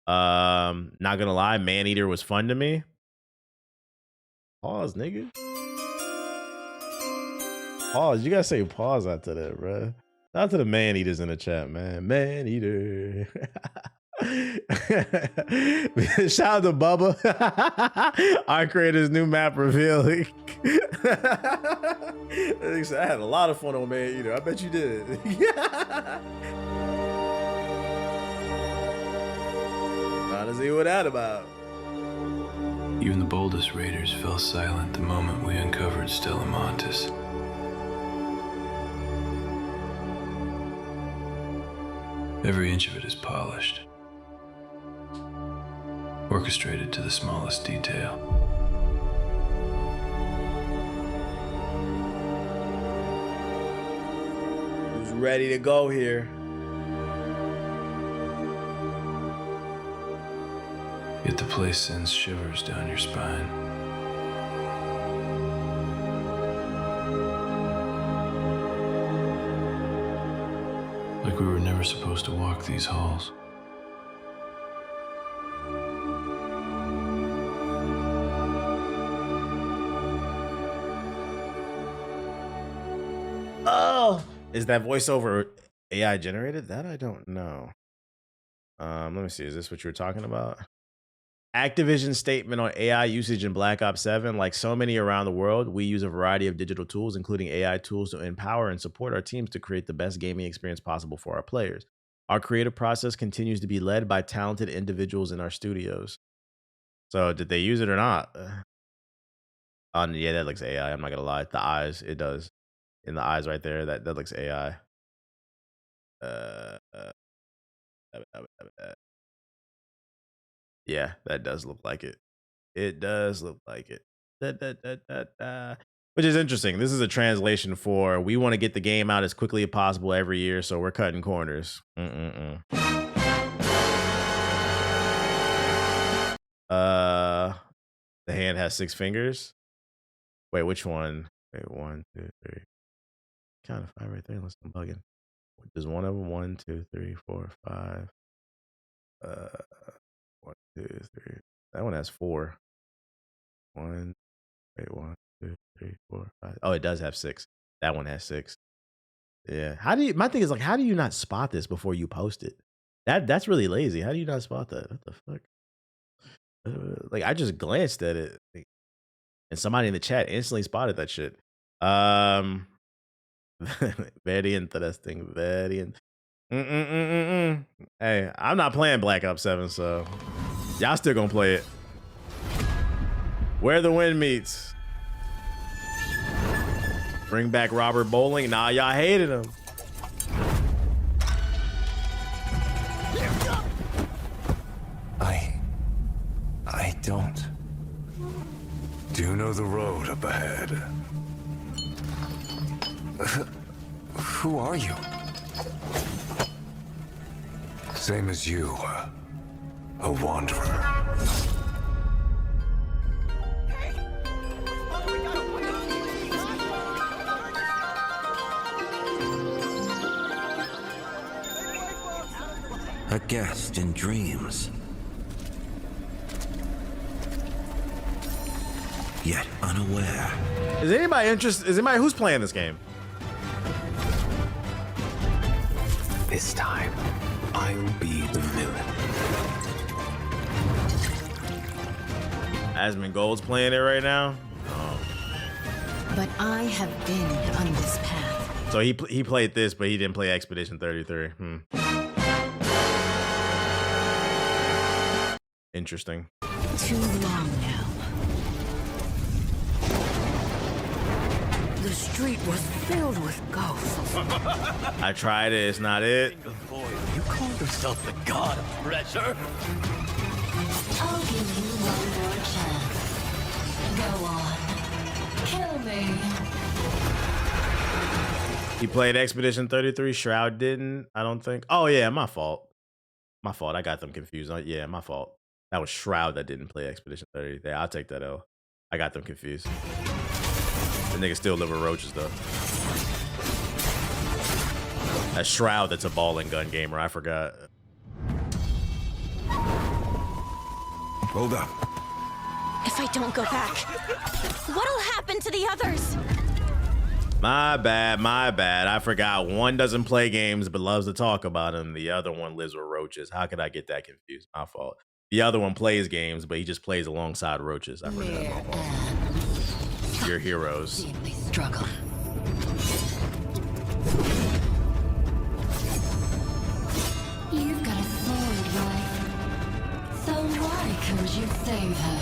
Not gonna lie, Maneater was fun to me. Pause, nigga. Pause. You gotta say pause after that, bro. Not to the Maneaters in the chat, man. Maneater. Shout out to Bubba. Our creator's new map revealing. I had a lot of fun on Maneater. I bet you did. Trying to see what that about. Even the boldest raiders fell silent the moment we uncovered Stella Montis. Every inch of it is polished, orchestrated to the smallest detail. Who's ready to go here? Yet the place sends shivers down your spine. Like we were never supposed to walk these halls. Oh, is that voiceover AI generated? That I don't know. Let me see. Is this what you were talking about? Activision's statement on AI usage in Black Ops 7. Like so many around the world, we use a variety of digital tools, including AI tools, to empower and support our teams to create the best gaming experience possible for our players. Our creative process continues to be led by talented individuals in our studios. So did they use it or not? Yeah, that looks AI. I'm not gonna lie. The eyes, it does. In the eyes right there, that looks AI. Yeah, that does look like it. It does look like it. Which is interesting. This is a translation for we want to get the game out as quickly as possible every year, so we're cutting corners. The hand has 6 fingers. Wait, which one? Wait, 1, 2, 3. Count of 5 right there, unless I'm bugging. There's one of them. 1, 2, 3, 4, 5. 1, 2, 3. That one has 4. 1, wait, 1, 2, 3, 4, 5. Oh, it does have 6. That one has 6. Yeah. My thing is like, how do you not spot this before you post it? That's really lazy. How do you not spot that? What the fuck? Like I just glanced at it, and somebody in the chat instantly spotted that shit. Very interesting. Very. Hey, I'm not playing Black Ops 7, so y'all still gonna play it. Where the wind meets. Bring back Robert Bowling. Nah, y'all hated him. I don't. Do you know the road up ahead? Who are you? Same as you. A wanderer. A guest in dreams. Yet unaware. Is anybody interested? Is anybody who's playing this game? This time, I'll be the villain. Asmongold's playing it right now. Oh. But I have been on this path. So he played this, but he didn't play Expedition 33. Interesting. Too long now. The street was filled with ghosts. I tried it. It's not it. Boy, you call yourself the god of pressure? I'll give you one more chance. Go on. Kill me. He played Expedition 33. Shroud didn't. I don't think. Oh yeah, my fault. My fault. I got them confused. Yeah, my fault. That was Shroud that didn't play Expedition 33. Yeah, I'll take that L. I got them confused. The nigga still live with roaches though. That's Shroud. That's a ball and gun gamer. I forgot. Hold up. If I don't go back, what'll happen to the others? My bad, my bad. I forgot. One doesn't play games but loves to talk about them. The other one lives with roaches. How could I get that confused? My fault. The other one plays games, but he just plays alongside roaches. I forgot. My fault. Your heroes. Struggle. You've got a sword, wife. So why can't you save her?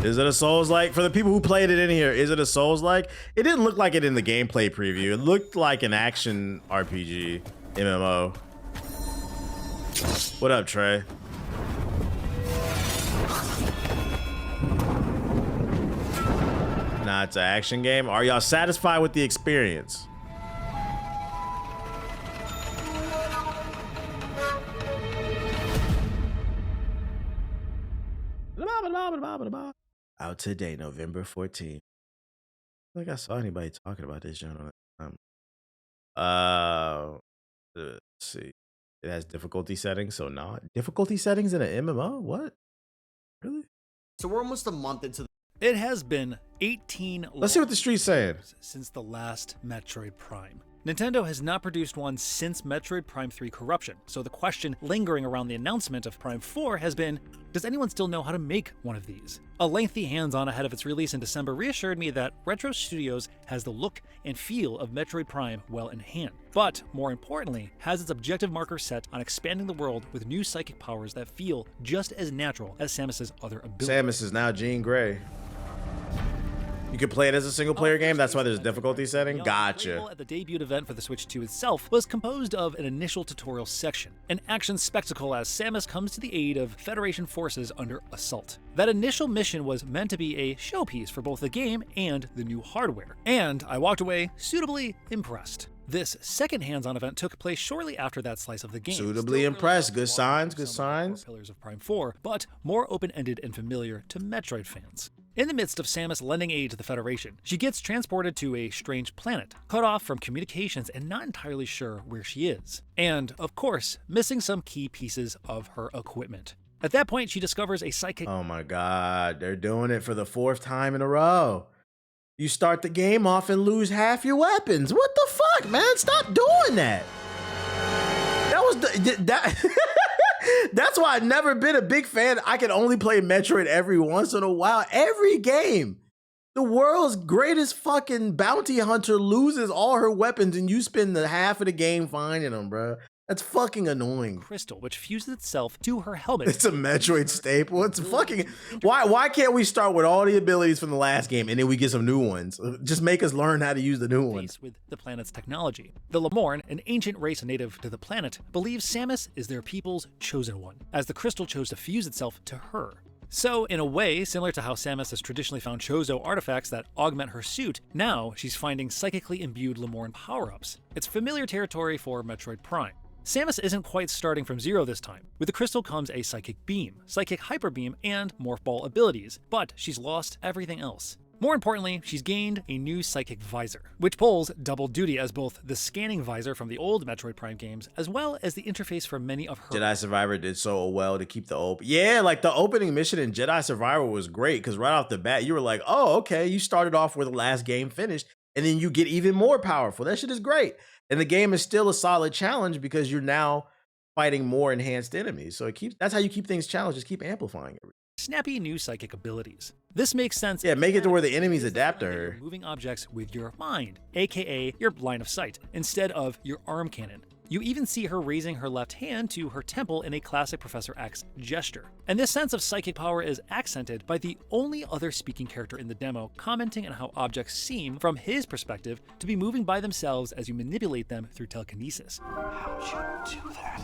Is it a Souls-like? For the people who played it in here, is it a Souls-like? It didn't look like it in the gameplay preview. It looked like an action RPG MMO. What up, Trey? Nah, it's an action game. Are y'all satisfied with the experience? Out today, November 14th. I don't think I saw anybody talking about this genre. Let's see. It has difficulty settings, so not difficulty settings in an MMO. What? Really? So we're almost a month into the It has been 18 Let's see what the street's saying. Since the last Metroid Prime. Nintendo has not produced one since Metroid Prime 3 Corruption, so the question lingering around the announcement of Prime 4 has been, does anyone still know how to make one of these? A lengthy hands-on ahead of its release in December reassured me that Retro Studios has the look and feel of Metroid Prime well in hand, but more importantly, has its objective marker set on expanding the world with new psychic powers that feel just as natural as Samus's other abilities. Samus is now Jean Grey. You can play it as a single-player game. That's why there's a difficulty setting. Gotcha. At the debut event for the Switch 2 itself was composed of an initial tutorial section, an action spectacle as Samus comes to the aid of Federation forces under assault. That initial mission was meant to be a showpiece for both the game and the new hardware, and I walked away suitably impressed. This second hands-on event took place shortly after that slice of the game. Suitably impressed. Good signs, good signs. Pillars of Prime 4, but more open-ended and familiar to Metroid fans. In the midst of Samus lending aid to the Federation, she gets transported to a strange planet, cut off from communications and not entirely sure where she is. And, of course, missing some key pieces of her equipment. At that point, she discovers a psychic— Oh my god, they're doing it for the 4th time in a row. You start the game off and lose half your weapons. What the fuck, man? Stop doing that. That was that. That's why I've never been a big fan. I can only play Metroid every once in a while. Every game. The world's greatest fucking bounty hunter loses all her weapons and you spend the half of the game finding them, bro. That's fucking annoying. Crystal, which fuses itself to her helmet. It's a Metroid staple. It's fucking... Why can't we start with all the abilities from the last game and then we get some new ones? Just make us learn how to use the new ones. With the planet's technology. The Lamorn, an ancient race native to the planet, believes Samus is their people's chosen one, as the crystal chose to fuse itself to her. So, in a way, similar to how Samus has traditionally found Chozo artifacts that augment her suit, now she's finding psychically imbued Lamorn power-ups. It's familiar territory for Metroid Prime. Samus isn't quite starting from zero this time. With the crystal comes a Psychic Beam, Psychic Hyper Beam, and Morph Ball abilities, but she's lost everything else. More importantly, she's gained a new Psychic Visor, which pulls double duty as both the scanning visor from the old Metroid Prime games, as well as the interface for many of her... Jedi Survivor did so well to keep the open... Yeah, like the opening mission in Jedi Survivor was great, because right off the bat, you were like, oh, okay, you started off where the last game finished, and then you get even more powerful. That shit is great. And the game is still a solid challenge because you're now fighting more enhanced enemies. So that's how you keep things challenged, just keep amplifying everything. Snappy new psychic abilities. This makes sense. Yeah, make it to where the enemies adapt to her. Moving objects with your mind, aka your line of sight, instead of your arm cannon. You even see her raising her left hand to her temple in a classic Professor X gesture. And this sense of psychic power is accented by the only other speaking character in the demo commenting on how objects seem, from his perspective, to be moving by themselves as you manipulate them through telekinesis. How'd you do that?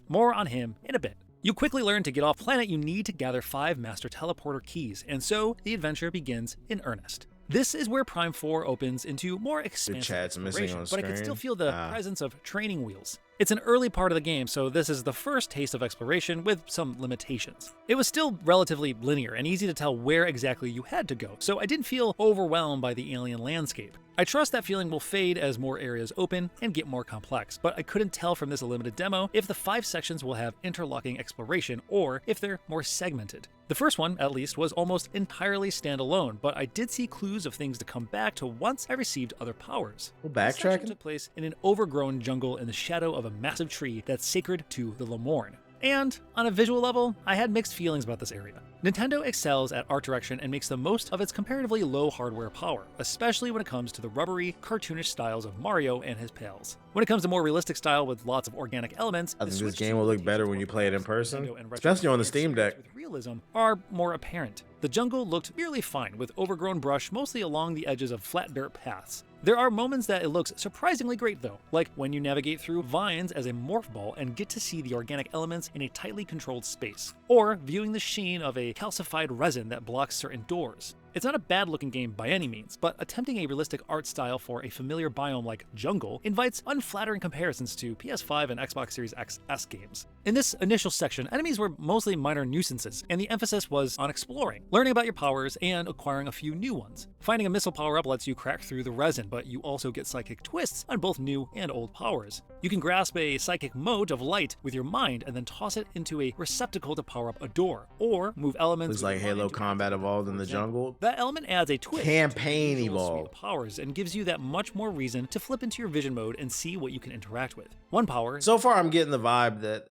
More on him in a bit. You quickly learn to get off planet you need to gather 5 Master Teleporter keys, and so the adventure begins in earnest. This is where Prime 4 opens into more expansive exploration, but I can still feel the presence of training wheels. It's an early part of the game, so this is the first taste of exploration with some limitations. It was still relatively linear and easy to tell where exactly you had to go, so I didn't feel overwhelmed by the alien landscape. I trust that feeling will fade as more areas open and get more complex, but I couldn't tell from this limited demo if the 5 sections will have interlocking exploration or if they're more segmented. The first one, at least, was almost entirely standalone, but I did see clues of things to come back to once I received other powers. Backtracking? This took place in an overgrown jungle in the shadow of a massive tree that's sacred to the Lamorn. And on a visual level, I had mixed feelings about this area. Nintendo excels at art direction and makes the most of its comparatively low hardware power, especially when it comes to the rubbery, cartoonish styles of Mario and his pals. When it comes to more realistic style with lots of organic elements, I think this game will look better when you play it in person, especially on the Steam Deck. With realism are more apparent. The jungle looked merely fine, with overgrown brush mostly along the edges of flat dirt paths. There are moments that it looks surprisingly great though, like when you navigate through vines as a morph ball and get to see the organic elements in a tightly controlled space, or viewing the sheen of a calcified resin that blocks certain doors. It's not a bad looking game by any means, but attempting a realistic art style for a familiar biome like jungle invites unflattering comparisons to PS5 and Xbox Series XS games. In this initial section, enemies were mostly minor nuisances, and the emphasis was on exploring, learning about your powers, and acquiring a few new ones. Finding a missile power-up lets you crack through the resin, but you also get psychic twists on both new and old powers. You can grasp a psychic mote of light with your mind and then toss it into a receptacle to power up a door, or move elements. Looks like Halo Combat Evolved in the jungle. That element adds a twist. Campaign Evolved powers and gives you that much more reason to flip into your vision mode and see what you can interact with. One power. So far, I'm getting the vibe that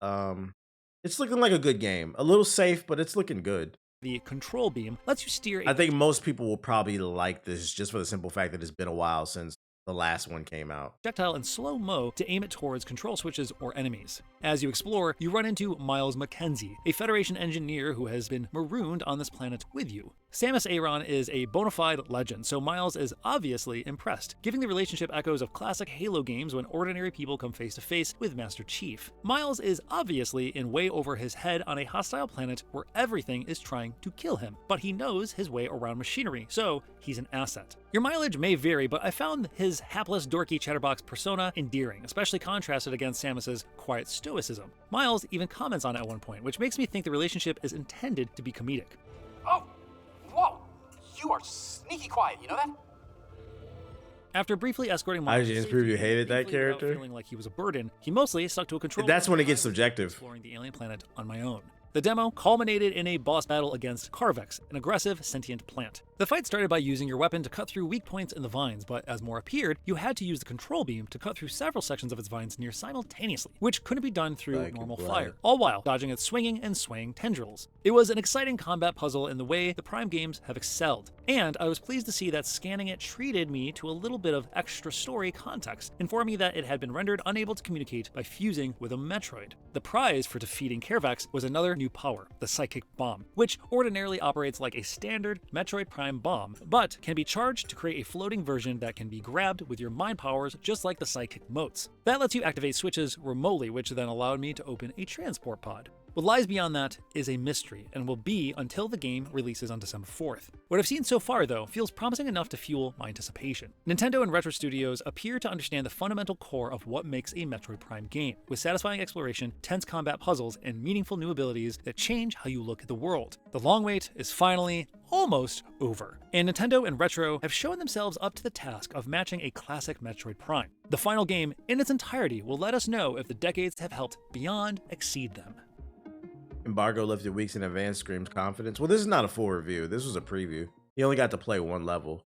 it's looking like a good game. A little safe, but it's looking good. The control beam lets you steer. I think most people will probably like this just for the simple fact that it's been a while since the last one came out. Projectile in slow-mo to aim it towards control switches or enemies. As you explore, you run into Miles McKenzie, a Federation engineer who has been marooned on this planet with you. Samus Aran is a bona fide legend, so Miles is obviously impressed, giving the relationship echoes of classic Halo games when ordinary people come face to face with Master Chief. Miles is obviously in way over his head on a hostile planet where everything is trying to kill him, but he knows his way around machinery, so he's an asset. Your mileage may vary, but I found his hapless, dorky chatterbox persona endearing, especially contrasted against Samus's quiet stoicism. Miles even comments on it at one point, which makes me think the relationship is intended to be comedic. Oh! Whoa! You are sneaky quiet, you know that? After briefly escorting Miles, IGN's preview hated that character. Feeling like he was a burden, he mostly stuck to a control. That's when it gets subjective. Exploring the alien planet on my own. The demo culminated in a boss battle against Carvex, an aggressive sentient plant. The fight started by using your weapon to cut through weak points in the vines, but as more appeared, you had to use the control beam to cut through several sections of its vines near simultaneously, which couldn't be done through normal fire, all while dodging its swinging and swaying tendrils. It was an exciting combat puzzle in the way the Prime games have excelled, and I was pleased to see that scanning it treated me to a little bit of extra story context, informing me that it had been rendered unable to communicate by fusing with a Metroid. The prize for defeating Carevax was another new power, the Psychic Bomb, which ordinarily operates like a standard Metroid Prime bomb, but can be charged to create a floating version that can be grabbed with your mind powers just like the Psychic Motes. That lets you activate switches remotely, which then allowed me to open a transport pod. What lies beyond that is a mystery and will be until the game releases on December 4th. What I've seen so far, though, feels promising enough to fuel my anticipation. Nintendo and Retro Studios appear to understand the fundamental core of what makes a Metroid Prime game, with satisfying exploration, tense combat puzzles, and meaningful new abilities that change how you look at the world. The long wait is finally almost over, and Nintendo and Retro have shown themselves up to the task of matching a classic Metroid Prime. The final game, in its entirety, will let us know if the decades have helped beyond exceed them. Embargo lifted weeks in advance screams confidence. Well, this is not a full review. This was a preview. You only got to play one level.